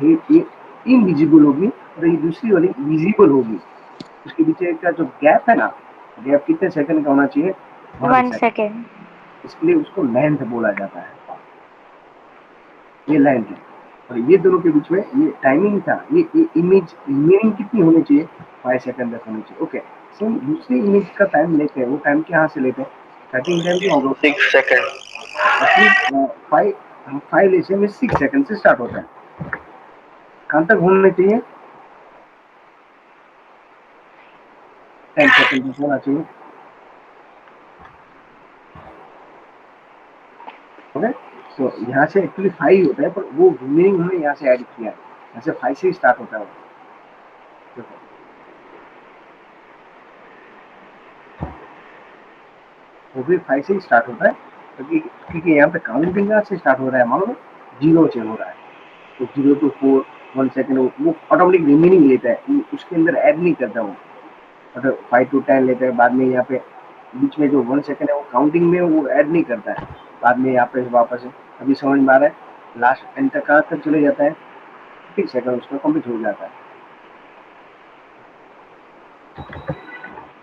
ये इनविजिबल होगी और ये दूसरी वाली विजिबल होगी। उसके बीच का जो गैप है ना, गैप कितने सेकंड का होना चाहिए? 1 1 सेकंड। सेकेंड। इसके लिए उसको लेंथ बोला जाता है। ये लेंथ है, और ये दोनों के बीच में ये टाइमिंग था। ये इमेज रिमेनिंग कितनी होनी चाहिए? 5 सेकंड तक होनी चाहिए। ओके, सेम दूसरी इमेज का टाइम लेते हैं, वो टाइम कहाँ से लेते हैं? स्टार्टिंग टाइम क्या होगा? 6 सेकंड। अपनी 5 ऐसे में 6 सेकंड से स्टार्ट होता है। कहाँ तक होने चाहिए? 10 सेकंड तक होना चाहिए। ओके, तो यहाँ से एक्चुअली 5 होता है, पर वो रिमेनिंग हमने यहाँ से ऐड किया है। यहाँ से 5 से ही स्टार्ट होता है वो। देखो, वो भी 5 से ही स्टार्ट होता है, क्योंकि यहाँ पे काउंटिंग कहाँ से स्टार्ट हो रहा है? मालूम है? 0 से हो रहा है। तो 0 to 4 1 सेकंड वो ऑटोमेटिक रिमेनिंग लेता है, उसके अंदर ऐड नहीं करता वो। अगर 5 to 10 लेता है, बाद में यहाँ पे बीच में जो 1 सेकंड है वो काउंटिंग में वो ऐड नहीं करता है, बाद में यहाँ पे वापस है। अभी समझ में आ रहा है? लास्ट एंड तक कहाँ तक चले जाता है? 30 सेकंड उसका कंप्लीट हो जाता है।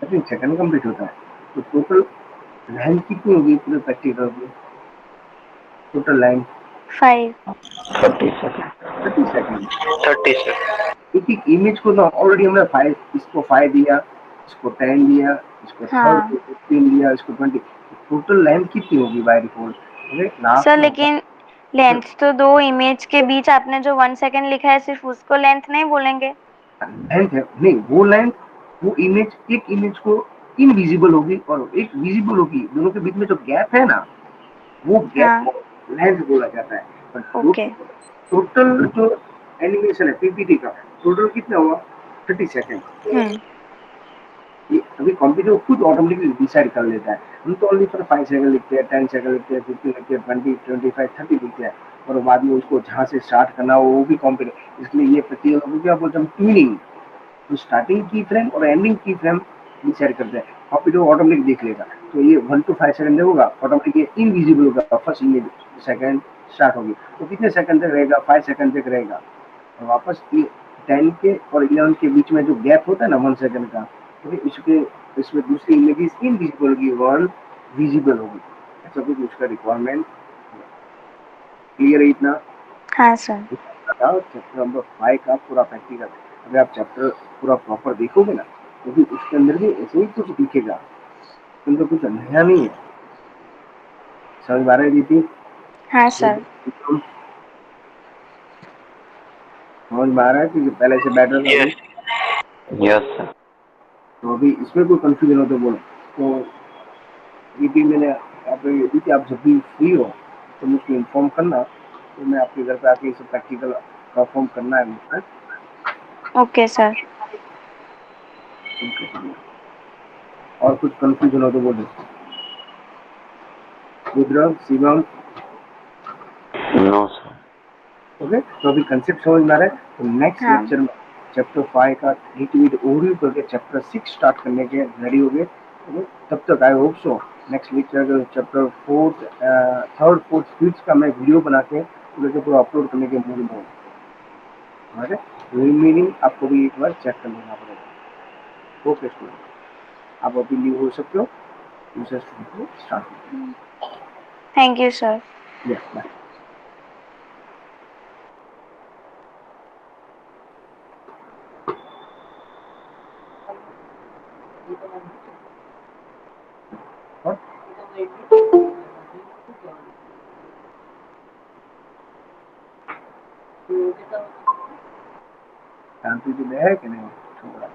30 सेकंड कंप्लीट होता है। तो टोटल लाइन कितनी होगी पूरे प्रैक्टिकल की? Total line 5। 30 second. 30 second. 30 second. एक ऑलरेडी हमने 5, इसको 5 दिया, इसको 10 दिया, इसको थर्ड हाँ को 15 दिया, इसको 20। टोटल लेंथ कितनी होगी बाय डिफॉल्ट? सर, लास्ट में होगा लेकिन लेंथ तो दो इमेज के बीच आपने जो 1 सेकेंड लिखा है, सिर्फ उसको लेंथ नहीं बोलेंगे? लेंथ है नहीं, वो लेंथ, वो इमेज, एक इमेज को इनविजिबल होगी और एक विजिबल होगी, दोनों के बीच में जो गैप है ना, वो गैप हाँ। को लेंथ बोला जाता है। पर ओके। टोटल जो एनिमेशन है पीपीटी का, टोटल कितना हुआ? 30 सेकंड। ये अभी कंप्यूटर खुद ऑटोमेटिकली डिसाइड कर लेता है। हम तो ओनली फॉर 5 सेकंड लिखते हैं, 10 सेकंड लिखते हैं, 15 लिखते हैं, 20, 25, 30 लिखते हैं, और बाद में उसको जहाँ से स्टार्ट करना हो वो भी कंप्यूटर। इसलिए ये प्रक्रिया क्या बोलते हैं? ट्यूनिंग। तो स्टार्टिंग की फ्रेम और एंडिंग की फ्रेम डिसाइड करते हैं, कंप्यूटर ऑटोमेटिक देख लेगा। तो ये 1 to 5 सेकंड होगा, ऑटोमेटिक ये इनविजिबल होगा, फर्स्ट इमेज सेकंड स्टार्ट होगी, तो कितने सेकंड तक रहेगा? 5 सेकंड तक रहेगा। और वापस ये 10 के और 11 के बीच में जो गैप होता है ना 1 सेकंड का, तो इसमें दूसरी इमेज इनविजिबल होगी, वन विजिबल होगी। ऐसा कुछ उसका रिक्वायरमेंट। क्लियर है इतना? हाँ सर। चैप्टर नंबर 5 का पूरा प्रैक्टिकल। अगर आप चैप्टर पूरा प्रॉपर देखोगे ना, क्योंकि उसके अंदर भी ऐसे ही कुछ दिखेगा, तुमको कुछ नया नहीं है। समझ में आ रहा है दीदी? हाँ सर। समझ में आ रहा है कि पहले से बेटर था अभी? Yes sir. तो अभी इसमें कोई कंफ्यूजन हो तो बोलो। तो दीदी मैंने आप दीदी आप जब भी फ्री हो तो मुझको इन्फॉर्म करना, तो मैं आपके घर पे आके इसे प्रैक्टिकल परफॉर्म करना है मुझे। Okay sir. और कुछ कंफ्यूजन हो तो बोलो। Rudra, Shivam, no sir. Okay? तो अभी कंसेप्ट समझ में आ रहा है। तो नेक्स्ट हाँ। लेक्चर में चैप्टर 5 का रीड ओवरव्यू करके चैप्टर 6 स्टार्ट करने के रेडी हो गए। तब तक I hope so next lecture chapter 4 third fourth fifth का मैं वीडियो बना के पूरा अपलोड करने के मूड में हूँ। मीनिंग आपको भी एक बार चेक कर लेना पड़ेगा। ओके स्टूडेंट, आप अभी लीव हो सकते हो, दूसरे स्टूडेंट को start. Thank you sir. Yes bye. Shanti ji में है कि नहीं थोड़ा?